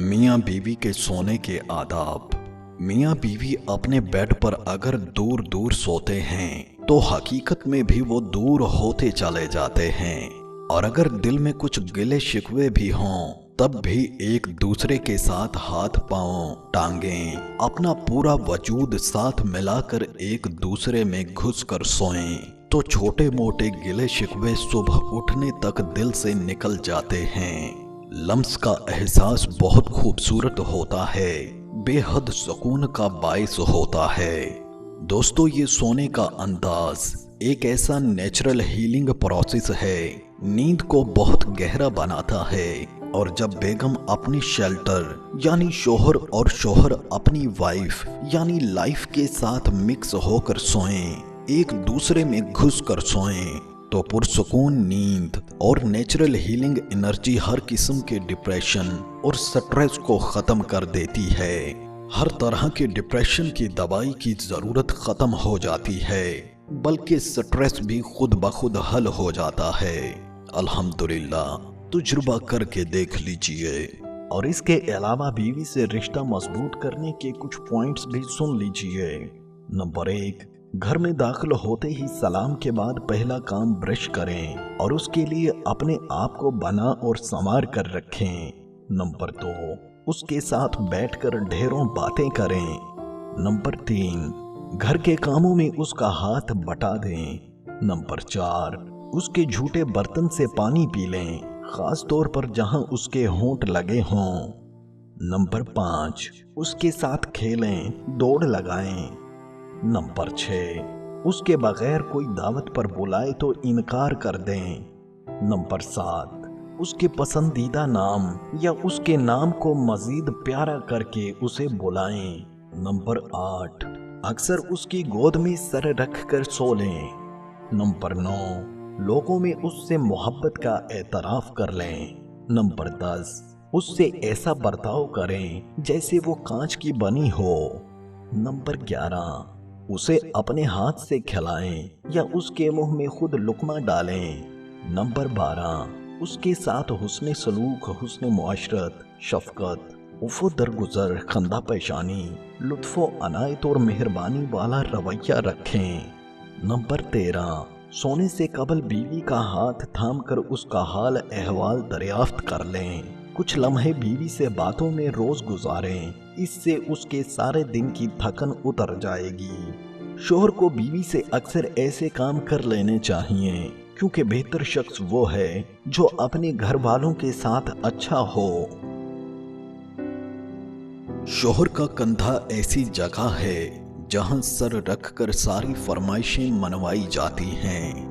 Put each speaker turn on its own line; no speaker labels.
मियाँ बीवी के सोने के आदाब। मियाँ बीवी अपने बेड पर अगर दूर दूर सोते हैं तो हकीकत में भी वो दूर होते चले जाते हैं, और अगर दिल में कुछ गिले शिकवे भी हों तब भी एक दूसरे के साथ हाथ पांव टांगें अपना पूरा वजूद साथ मिलाकर एक दूसरे में घुस कर सोएं तो छोटे मोटे गिले शिकवे सुबह उठने तक दिल से निकल जाते हैं। लम्स का एहसास बहुत खूबसूरत होता है, बेहद सुकून का बाइस होता है। दोस्तों, ये सोने का अंदाज एक ऐसा नेचुरल हीलिंग प्रोसेस है, नींद को बहुत गहरा बनाता है। और जब बेगम अपनी शेल्टर यानी शोहर और शोहर अपनी वाइफ यानी लाइफ के साथ मिक्स होकर सोएं, एक दूसरे में घुस कर सोएं, तो पुरसुकून नींद और नेचुरल हीलिंग एनर्जी हर किस्म के डिप्रेशन और स्ट्रेस को खत्म कर देती है। हर तरह के डिप्रेशन की दवाई की जरूरत खत्म हो जाती है, बल्कि स्ट्रेस भी खुद ब खुद हल हो जाता है। अल्हम्दुलिल्लाह, तजुर्बा करके देख लीजिए। और इसके अलावा बीवी से रिश्ता मजबूत करने के कुछ पॉइंट्स भी सुन लीजिए। नंबर 1, घर में दाखिल होते ही सलाम के बाद पहला काम ब्रश करें और उसके लिए अपने आप को बना और संवार कर रखें। नंबर 2, उसके साथ बैठकर ढेरों बातें करें। नंबर 3, घर के कामों में उसका हाथ बटा दें। नंबर 4, उसके झूठे बर्तन से पानी पी लें, खास तौर पर जहां उसके होंठ लगे हों। नंबर 5, उसके साथ खेलें, दौड़ लगाएं। नंबर 6, उसके बगैर कोई दावत पर बुलाए तो इनकार कर दें। नंबर 7, उसके पसंदीदा नाम या उसके नाम को मजीद प्यारा करके उसे बुलाएं। नंबर 8, अक्सर उसकी गोद में सर रख कर सो लें। नंबर 9, लोगों में उससे मोहब्बत का एतराफ कर लें। नंबर 10, उससे ऐसा बर्ताव करें जैसे वो कांच की बनी हो। नंबर 11, उसे अपने हाथ से खिलाएं या उसके मुंह में खुद लुकमा डालें। नंबर 12, उसके साथ हुस्न सलूक, हुस्न मुआशरत, शफकत, उफ़ो दरगुजर, खंदा पेशानी, लुत्फ़ो अनायत और मेहरबानी वाला रवैया रखें। नंबर 13, सोने से कबल बीवी का हाथ थाम कर उसका हाल अहवाल दरियाफ्त कर लें। कुछ लम्हे बीवी से बातों में रोज गुजारें, इससे उसके सारे दिन की थकन उतर जाएगी। शोहर को बीवी से अक्सर ऐसे काम कर लेने चाहिए, क्योंकि बेहतर शख्स वो है जो अपने घर वालों के साथ अच्छा हो। शोहर का कंधा ऐसी जगह है जहां सर रखकर सारी फरमाइशें मनवाई जाती हैं।